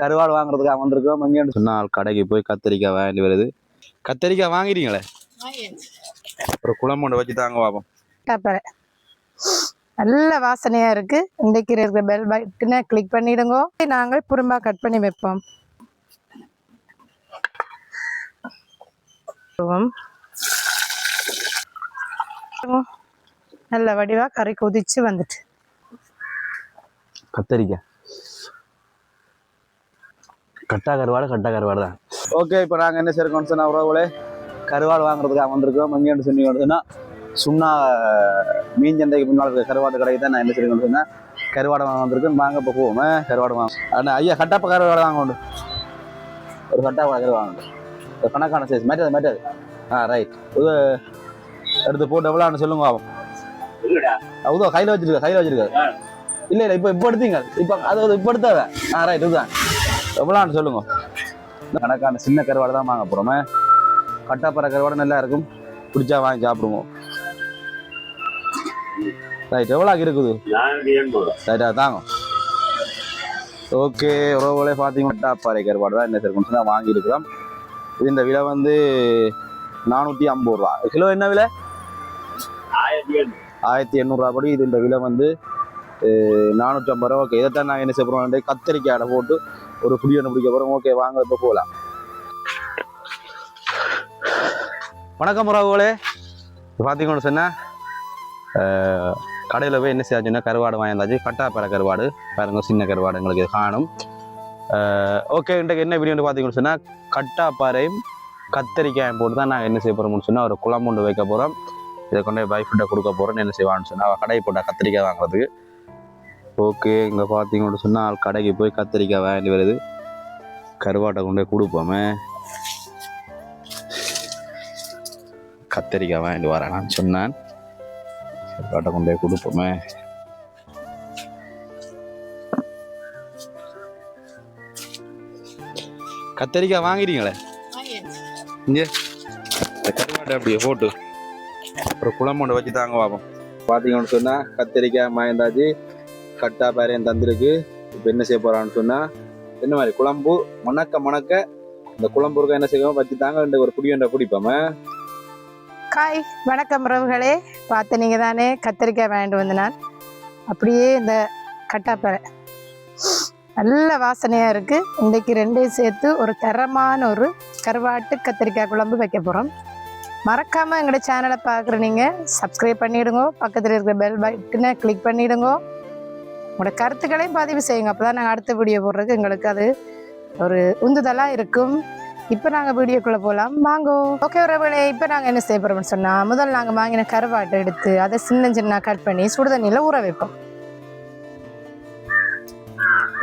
கருவாடு வாங்குறதுக்காக வந்திருக்கோம். எங்கேன்னு சொன்னால் கடைக்கு போய் கத்திரிக்காய் வாங்கி வருது. கத்திரிக்காய் வாங்கிட்டீங்களே, ஒரு குழம்பு ஒன்று வச்சு தாங்க பார்ப்போம். நல்ல வாசனையா இருக்கு. இன்றைக்கு இருக்கிற பெல் பட்டனை கிளிக் பண்ணிடுங்க. நாங்கள் புறம்பா கட் பண்ணி வைப்போம். நல்ல வடிவா கறி கொதிச்சு வந்துட்டு கத்திரிக்காய் கட்டா கருவாடு தான். ஓகே, இப்போ நாங்கள் என்ன செய்யறோம்னு சொன்னால் உறவுகளே கருவாடு வாங்குறதுக்காக வந்திருக்கோம். எங்கேன்னு சொன்னீங்கன்னா சுண்ணா மீன் சந்தைக்கு முன்னால் இருக்கிற கருவாடு கடைக்கு தான் நான் என்ன செய்யணும்னு சொன்னேன். கருவாடை வாங்க வந்திருக்கேன். வாங்க இப்போ போவோமே கருவாடு வாங்க. ஆனால் ஐயா கட்டாப்ப கருவாடை வாங்க உண்டு, ஒரு கட்டாப்பா கருவாடு ஒரு கணக்கான சைஸ் மேட்டது. ரைட், இது எடுத்து போட்டு எவ்வளோன்னு சொல்லுங்க. ஆகும் அவுதோ கையில் வச்சிருக்க இல்லை இப்போ எடுத்தீங்க. இப்போ அது இப்போ எடுத்தாவே. ரைட், இதுதான் எவ்வளோன்னு சொல்லுங்க. கணக்கான சின்ன கருவாடு தான் வாங்க போகிறோமே. கட்டாப்பற கருவாடு நல்லா இருக்கும், பிடிச்சா வாங்கி சாப்பிடுவோம். ரைட், எவ்வளோ இருக்குது? ரைட்டா தாங்க. ஓகே, உறவுகளே பார்த்தீங்கன்னா கட்டாப்பாறை கருவாடு தான் என்ன இருக்குன்னு சொன்னால் வாங்கியிருக்கிறோம். இது இந்த விலை வந்து 450 ரூபா கிலோ. என்ன விலை? 1800 ரூபா படி. இது இந்த விலை வந்து 450 ரூபா. ஓகே, இதைத்தான் நாங்கள் என்ன செய்யறோம், கத்திரிக்காயை போட்டு ஒரு புளி ஒன்று பிடிக்க போகிறோம். ஓகே, வாங்க இப்போ போகலாம். வணக்கம் உறவுகளே, பார்த்தீங்கன்னு சொன்னால் கடையில் போய் என்ன செய்யாச்சுன்னா கருவாடு வாங்கியிருந்தாச்சு. கட்டாப்பற கருவாடு பாருங்க, சின்ன கருவாடு எங்களுக்கு காணும். ஓகே, இன்றைக்கு என்ன வீடியோன்னு பார்த்தீங்கன்னு சொன்னால் கட்டாப்பாறையும் கத்திரிக்காயும் போட்டு தான் நாங்கள் என்ன செய்ய போகிறோம்னு சொன்னால் ஒரு குழம்பு ஒன்று வைக்க போகிறோம். இதை கொண்டு போய் வைஃப்கிட்ட கொடுக்க போகிறோன்னு என்ன செய்வான்னு சொன்னால் கடைக்கு போட்டால் கத்திரிக்காய் வாங்குறதுக்கு. ஓகே, இங்கே பார்த்தீங்கன்னு சொன்னால் கடைக்கு போய் கத்திரிக்காய் வாங்கி வருது. கருவாட்டை கொண்டு போய் கொடுப்போமே. கத்திரிக்காய் வாங்கிட்டு வரேன்னு சொன்னான். கருவாட்டை கொண்டு போய் கொடுப்போமே. கத்திரிக்காய் வாங்கிட்டீங்களே, இங்கே இந்த கருவாட்டை அப்படியே போட்டு ஒரு குழம்பு ஒன்று வச்சு தாங்க பார்ப்போம். பார்த்தீங்கன்னு சொன்னால் கத்திரிக்காய் மாயந்தாச்சு, கட்டா பேரையும் தந்துருக்கு. இப்போ என்ன செய்ய போகிறான்னு சொன்னால் என்ன மாதிரி குழம்பு மணக்க இந்த குழம்பு இருக்க என்ன செய்வோம் வச்சு தாங்க ஒரு புடி ஒன்றை பிடிப்போமே. காய் வணக்கம் உறவுகளே, பார்த்து நீங்கள் தானே கத்திரிக்காய் வாங்கிட்டு வந்து நான் அப்படியே இந்த கட்டாப்பறை நல்ல வாசனையாக இருக்குது. இன்றைக்கு ரெண்டையும் சேர்த்து ஒரு தரமான ஒரு கருவாட்டு கத்திரிக்காய் குழம்பு வைக்க போகிறோம். மறக்காமல் எங்களோட சேனலை பார்க்குற நீங்கள் சப்ஸ்கிரைப் பண்ணிவிடுங்க, பக்கத்தில் இருக்கிற பெல் பட்டனை கிளிக் பண்ணிவிடுங்க, உங்களோட கருத்துக்களையும் பதிவு செய்யுங்க. அப்போ தான் நாங்கள் அடுத்த வீடியோ போடுறதுக்கு எங்களுக்கு அது ஒரு உந்துதலாக இருக்கும். இப்போ நாங்கள் வீடியோக்குள்ளே போகலாம் வாங்கோ. ஓகே உறவுகளே, இப்போ நாங்கள் என்ன செய்ய போகிறோம்னு சொன்னால் முதல்ல நாங்கள் வாங்கின கருவாட்டை எடுத்து அதை சின்ன கட் பண்ணி சுடுதண்ணியில் ஊற வைப்போம்.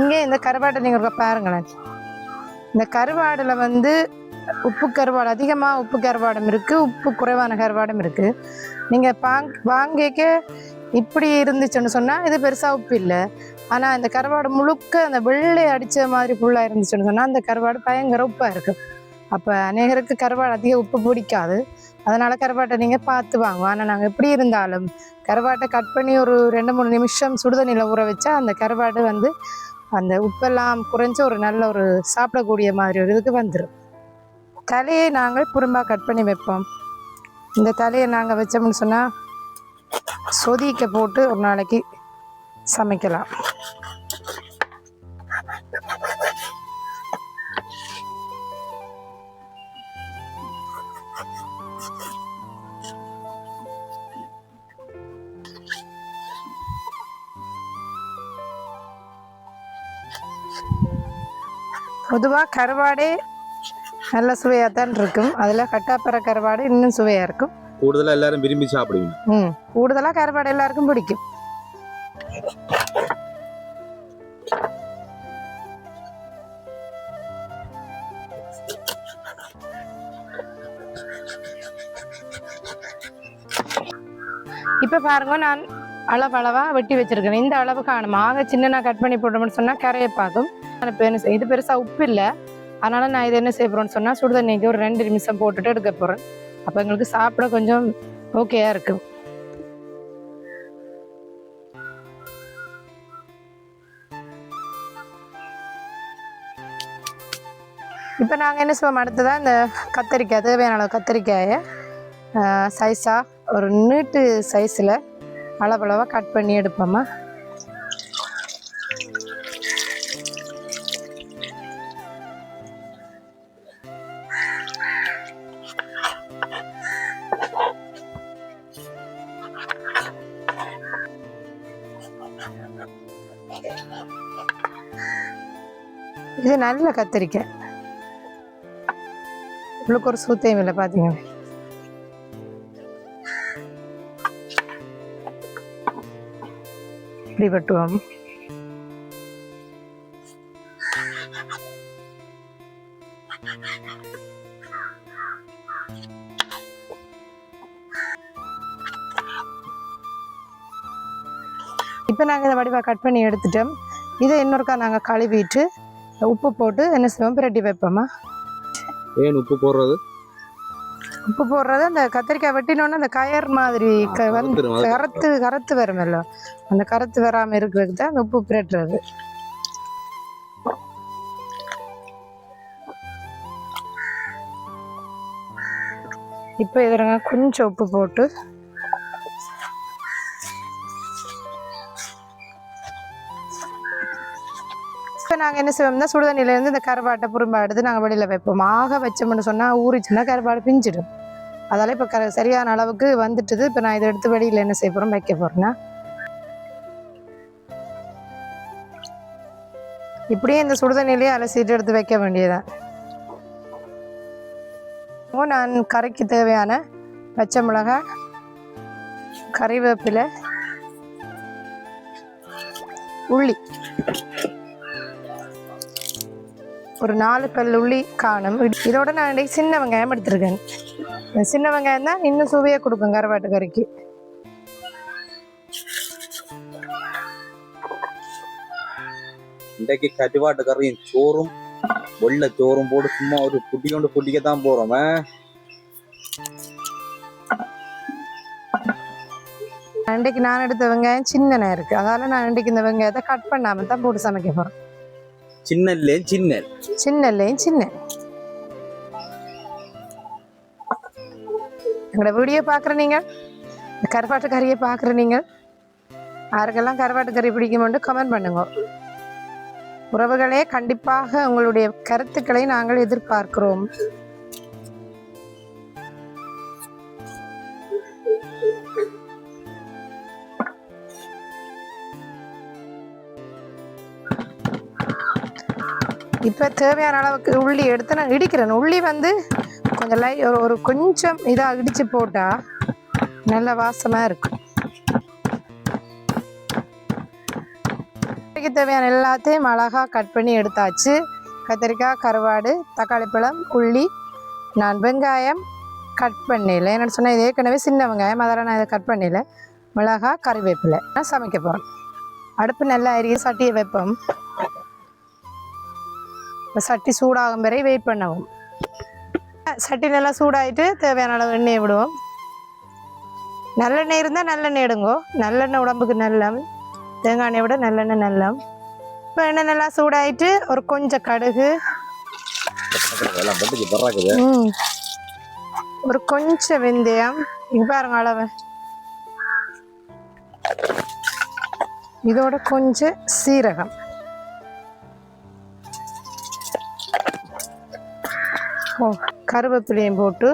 இங்கே இந்த கருவாட்டை நீங்கள் பாருங்களேன். இந்த கருவாடில் வந்து உப்பு கருவாடு அதிகமாக உப்பு கருவாடும் இருக்குது, உப்பு குறைவான கருவாடும் இருக்குது. நீங்கள் வாங்கிக்க இப்படி இருந்துச்சுன்னு சொன்னால் இது பெருசாக உப்பு இல்லை. ஆனால் இந்த கருவாடு முழுக்க அந்த வெள்ளை அடித்த மாதிரி ஃபுல்லாக இருந்துச்சுன்னு சொன்னால் அந்த கருவாடு பயங்கர உப்பாக இருக்குது. அப்போ அநேகருக்கு கருவாடு அதிக உப்பு பிடிக்காது. அதனால் கருவாட்டை நீங்கள் பார்த்து வாங்குவோம். ஆனால் நாங்கள் எப்படி இருந்தாலும் கருவாட்டை கட் பண்ணி ஒரு 2-3 நிமிஷம் சுடுதண்ணியில் ஊற வச்சா அந்த கருவாடு வந்து அந்த உப்பெல்லாம் குறைஞ்ச ஒரு நல்ல ஒரு சாப்பிடக்கூடிய மாதிரி ஒரு இதுக்கு வந்துடும். தலையை நாங்கள் புறம்பாக கட் பண்ணி வைப்போம். இந்த தலையை நாங்கள் வச்சோம்னு சொன்னால் சொதிக்க போட்டு ஒரு நாளைக்கு சமைக்கலாம். பொதுவாக கருவாடே நல்ல சுவையாக தான் இருக்கும். அதில் கட்டாப்பற கருவாடு இன்னும் சுவையாக இருக்கும். கூடுதலாக எல்லாரும் விரும்பி சாப்பிடுவீங்க. கூடுதலாக கருவாடு எல்லாருக்கும் பிடிக்கும். இப்போ பாருங்க, நான் அளவாக வெட்டி வச்சிருக்கேன். இந்த அளவு காணும். ஆக சின்ன கட் பண்ணி போட்டோம்னு சொன்னால் கரையை பார்க்கும். இது பெருசாக உப்பு இல்லை. அதனால நான் இது என்ன செய்ய போகிறேன்னு சொன்னால் சுடுதண்ணிக்கு ஒரு 2 நிமிஷம் போட்டுட்டு எடுக்க போகிறேன். அப்போ எங்களுக்கு சாப்பிட கொஞ்சம் ஓகேயா இருக்கும். இப்போ நாங்கள் என்ன செய்வோம், அடுத்ததான் இந்த கத்தரிக்காய், தேவையான அளவு கத்தரிக்காயை சைஸாக ஒரு நீட்டு சைஸில் அளவளவாக கட் பண்ணி எடுப்போம்மா. இது நல்ல கத்திரிக்காய், உங்களுக்கு ஒரு சூத்தையும் இல்லை பார்த்தீங்க. இப்படி வெட்டுவோம். இப்போ நாங்கள் இதை வடிவாக கட் பண்ணி எடுத்துட்டோம். இதை இன்னொருக்கா நாங்கள் கழுவிட்டு உப்பு போட்டு என்ன செய்வோம், பிரட்டி வைப்போம்மா. ஏன் உப்பு போடுறது? உப்பு போடுறது அந்த கத்திரிக்காய் வெட்டினோன்னா அந்த கயர் மாதிரி கருத்து வருமல்ல, அந்த கருத்து வராமல் இருக்கிறதுக்கு தான் அந்த உப்பு பிரட்டுறது. இப்போ இதில் கொஞ்சம் உப்பு போட்டு நாங்கள் என்ன செய்வோம்னா சுடுதண்ணிலேருந்து இந்த கருவாட்டை புறம்பா எடுத்து நாங்கள் வெளியில் வைப்போம். ஆக வச்சோம்னு சொன்னால் ஊறிச்சுன்னா கருவாடு பிஞ்சிடும். அதால் இப்போ சரியான அளவுக்கு வந்துட்டுது. இப்போ நான் இதை எடுத்து வெளியில் என்ன செய்ய போகிறோம், வைக்க போகிறேன்னா இப்படியே இந்த சுடுதண்ணிலேயே அலசிட்டு எடுத்து வைக்க வேண்டியதான். நான் கறிக்கு தேவையான பச்சை மிளகாய், கறிவேப்பிலை, உள்ளி, ஒரு 4 பல் உள்ளி காணும். இதோட நான் இன்றைக்கு சின்ன வெங்காயம் எடுத்துருக்கேன். சின்ன வெங்காயம் தான் இன்னும் சுவையை கொடுக்கும் கருவாட்டு கறிக்கு. இன்றைக்கு கருவாட்டு கறியும் சோறும் வெள்ளை சோறும் போட்டு சும்மா ஒரு புட்டிக்கத்தான் போறோம். இன்றைக்கு நான் எடுத்த வெங்காயம் சின்னனா இருக்கு, அதால நான் இன்றைக்கு இந்த வெங்காயத்தை கட் பண்ணாம தான் போட்டு சமைக்க போறேன். சின்னல்லையும் சின்ன எங்களோட வீடியோ பார்க்குற நீங்கள், கருவாட்டு கறியை பார்க்குற நீங்கள், யாருக்கெல்லாம் கருவாட்டு கறி பிடிக்குமென்று கமெண்ட் பண்ணுங்க. உறவுகளே, கண்டிப்பாக உங்களுடைய கருத்துக்களை நாங்கள் எதிர்பார்க்கிறோம். இப்போ தேவையான அளவுக்கு உள்ளி எடுத்து நான் இடிக்கிறேன். உள்ளி வந்து கொஞ்சம் ஒரு கொஞ்சம் இதாக இடித்து போட்டால் நல்ல வாசமாக இருக்கும். தேவையான எல்லாத்தையும் அழகாக கட் பண்ணி எடுத்தாச்சு. கத்திரிக்காய், கருவாடு, தக்காளி பழம், உள்ளி, நான் வெங்காயம் கட் பண்ணல. என்னென்னு சொன்னால் இது ஏற்கனவே சின்ன வெங்காயம், அதெல்லாம் நான் இதை கட் பண்ணல. மிளகாய், கறிவேப்பிலை நான் சமைக்க போகிறேன். அடுப்பு நல்லா எரிய சட்டியை வைப்போம். சட்டி சூடாகும் வரை வெயிட் பண்ணவும். சட்டி நல்லா சூடாகிட்டு தேவையான அளவு எண்ணெயை விடுவோம். நல்லெண்ணெய் இருந்தால் நல்லெண்ணெய் எடுங்கோ. நல்லெண்ணெய் உடம்புக்கு நல்ல, தேங்காய் எண்ணெயை விட நல்லெண்ணெய் நல்ல. இப்போ எண்ணெய் நல்லா சூடாகிட்டு ஒரு கொஞ்சம் கடுகு, ஒரு கொஞ்சம் வெந்தயம், இது பாருங்க அளவு, இதோட கொஞ்சம் சீரகம், கருவேப்பிலையும் போட்டு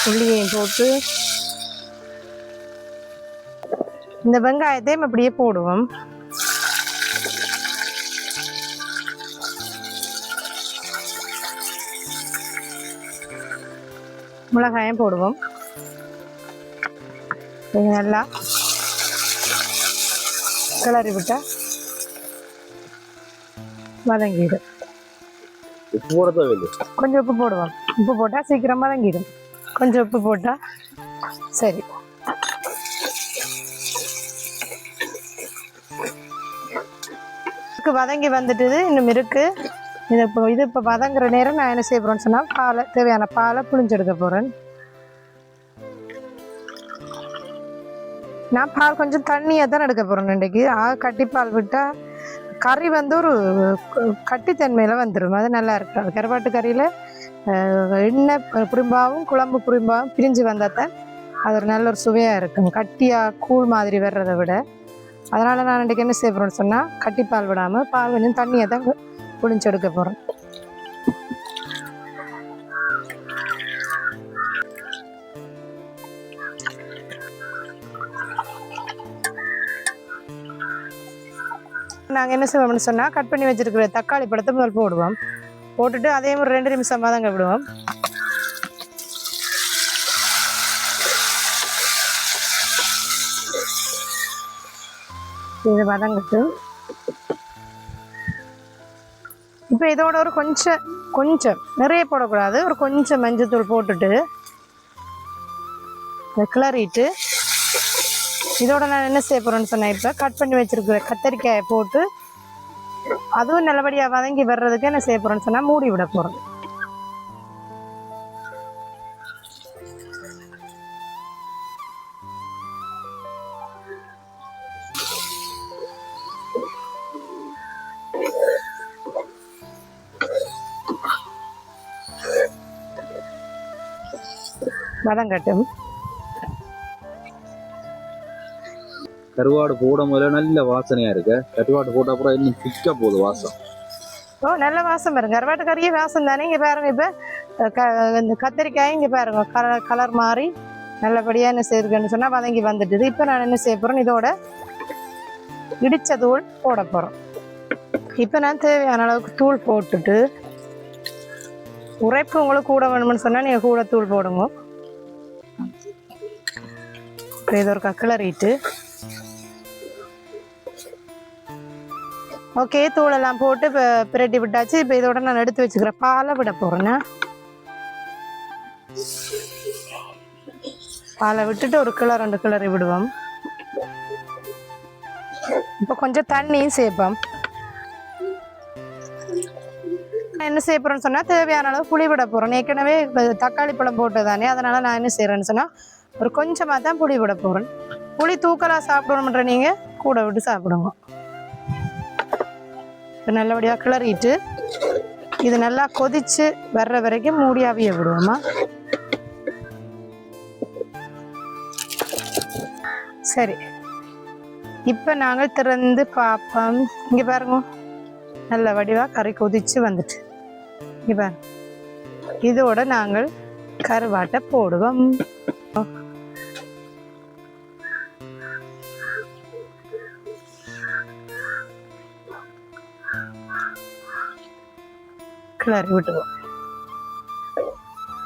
உள்ளியையும் போட்டு இந்த வெங்காயத்தையும் அப்படியே போடுவோம். மிளகாயம் போடுவோம். நல்லா கிளறி விட்டா வதங்கிடும். உப்பு போட தேவையில்லை, கொஞ்சம் உப்பு போடுவோம். உப்பு போட்டால் சீக்கிரம் வதங்கிடும். கொஞ்சம் உப்பு போட்டால் சரி. வதங்கி வந்துட்டுது, இன்னும் இருக்கு. இது இப்போ வதங்குற நேரம் நான் என்ன செய்ய போகிறேன்னு சொன்னால் தேவையான பாலை புளிஞ்செடுக்க போகிறேன். நான் பால் கொஞ்சம் தண்ணியாக தான் எடுக்க போகிறேன் இன்றைக்கு. கட்டிப்பால் விட்டால் கறி வந்து ஒரு கட்டித்தன்மையில் வந்துடும். அது நல்லா இருக்கும். அது கருவாட்டு கறியில் எண்ணெய் புரிம்பாவும் குழம்பு புரிம்பாவும் பிரிஞ்சு வந்தால் தான் அது ஒரு நல்ல ஒரு சுவையாக இருக்கும். கட்டியாக கூழ் மாதிரி வர்றதை விட. அதனால் நான் இன்றைக்கி என்ன செய்ய போகிறேன்னு சொன்னால் கட்டிப்பால் விடாமல் பால் கொஞ்சம் தண்ணியை தான் புளிஞ்சு எடுக்க போகிறேன். நாங்கள் என்ன செய்வோம்னு சொன்னால் கட் பண்ணி வச்சுருக்கிற தக்காளி பழத்தை முதல் போடுவோம். போட்டுட்டு அதே ஒரு 2 நிமிஷமாக தாங்க விடுவோம். இது வதங்கிட்டு இப்போ இதோட ஒரு கொஞ்சம் நிறைய போடக்கூடாது, ஒரு கொஞ்சம் மஞ்சத்தூள் போட்டுட்டு கிளறிட்டு இதோட நான் என்ன செய்ய போகிறேன்னு சொன்னேன், இப்போ கட் பண்ணி வச்சுருக்கிற கத்தரிக்காயை போட்டு அதுவும் நல்லபடியாக வதங்கி வர்றதுக்கு என்ன செய்ய போகிறேன்னு சொன்னால் மூடி விட போகிறேன். வதங்கட்டும். கருவாடு போடும் போது நல்ல வாசனையா இருக்கு. கருவாடு போட்ட அப்புறம் இன்னும் திக்க போகுது வாசம். நல்ல வாசம் பாருங்க. கருவாட்டு கறியே வாசம் தானே. இங்கே பாருங்க, இப்போ இந்த கத்திரிக்காயும் இங்கே பாருங்க கலர் மாறி நல்லபடியாக என்ன செய்யுதுன்னு சொன்னால் வதங்கி வந்துட்டுது. இப்போ நான் என்ன செய்ய போகிறேன், இதோட இடித்த தூள் போட போகிறோம். இப்போ நான் தேவையான அளவுக்கு தூள் போட்டுட்டு, உரைப்பு உங்களுக்கு கூட வேணும்னு சொன்னால் நீங்கள் கூட தூள் போடுங்க. இதை ஒரு கிளறிட்டு ஓகே தூளெல்லாம் போட்டு இப்போ பிரட்டி விட்டாச்சு. இப்போ இதோட நான் எடுத்து வச்சுக்கிறேன் பாலை விட போகிறேன்னா பாலை விட்டுட்டு ஒரு கிளறு 2 கிளறி விடுவோம். இப்போ கொஞ்சம் தண்ணியும் சேர்ப்போம். என்ன செய்ய போகிறேன்னு சொன்னால் தேவையான அளவு புளி விட போகிறேன். ஏற்கனவே தக்காளி பழம் போட்டு தானே, அதனால் நான் என்ன செய்கிறேன்னு சொன்னால் ஒரு கொஞ்சமாக தான் புளி விட போகிறேன். புளி தூக்கலாக சாப்பிடணுன்ற நீங்கள் கூட விட்டு சாப்பிடுங்க. இப்போ நல்லபடியாக கிளறிட்டு இது நல்லா கொதித்து வர்ற வரைக்கும் மூடியாவிய விடுவோமா. சரி, இப்போ நாங்கள் திறந்து பார்ப்போம். இங்கே பாருங்க, நல்ல வடிவாக கறி கொதித்து வந்துட்டு. இங்கே பாருங்க, இதோட நாங்கள் கருவாட்டை போடுவோம். கிளறி விட்டுவோம்,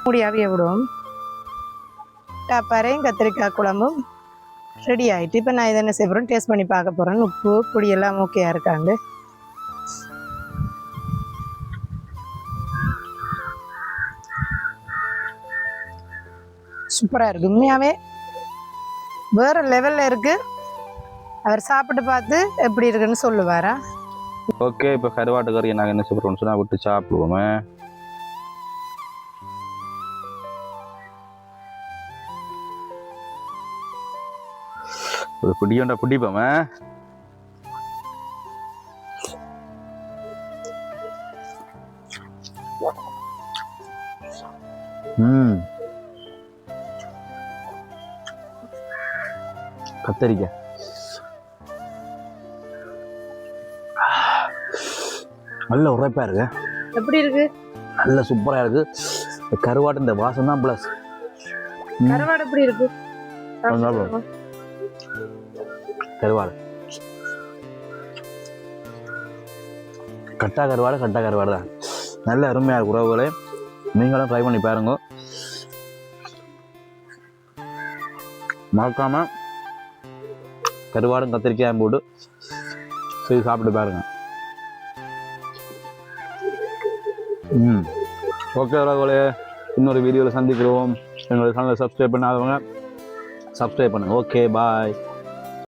மூடியாவிய விடுவோம். டாப்பாரையும் கத்திரிக்காய் குழம்பும் ரெடி ஆகிட்டு இப்போ நான் இதை என்ன செய்ய போகிறேன், டேஸ்ட் பண்ணி பார்க்க போகிறேன். உப்பு பொடி எல்லாம் ஓகேயா இருக்காண்டு. சூப்பராக இருக்குது. உண்மையாகவே வேறு லெவலில் இருக்குது. அவர் சாப்பிட்டு பார்த்து எப்படி இருக்குன்னு சொல்லுவாரா. ஓகே, இப்போ கருவாட்டு கறியை நாங்கள் என்ன செய்யறோம்னு சொன்னால் விட்டு சாப்பிடுவோமே. ஒரு பிடியோண்டா பிடிப்போமே. கத்தரிக்காய் நல்ல உரைப்பா இருக்கு. எப்படி இருக்கு? நல்ல சூப்பரா இருக்கு. கருவாடு இந்த வாசம் தான் பிளஸ். கருவாடு எப்படி இருக்கு? கருவாடு கட்டா கருவாடு தான். நல்ல அருமையா இருக்கு உறவுகளே. நீங்களும் ட்ரை பண்ணி பாருங்க. மறக்காம கருவாடும் கத்திரிக்காயும் போட்டு செய்து சாப்பிட்டு பாருங்க. ஓகே உறவுகளே, இன்னொரு வீடியோவில் சந்திக்கிறோம். எங்களோட சேனலை சப்ஸ்கிரைப் பண்ணாதவங்க சப்ஸ்கிரைப் பண்ணுங்க. ஓகே, பாய்.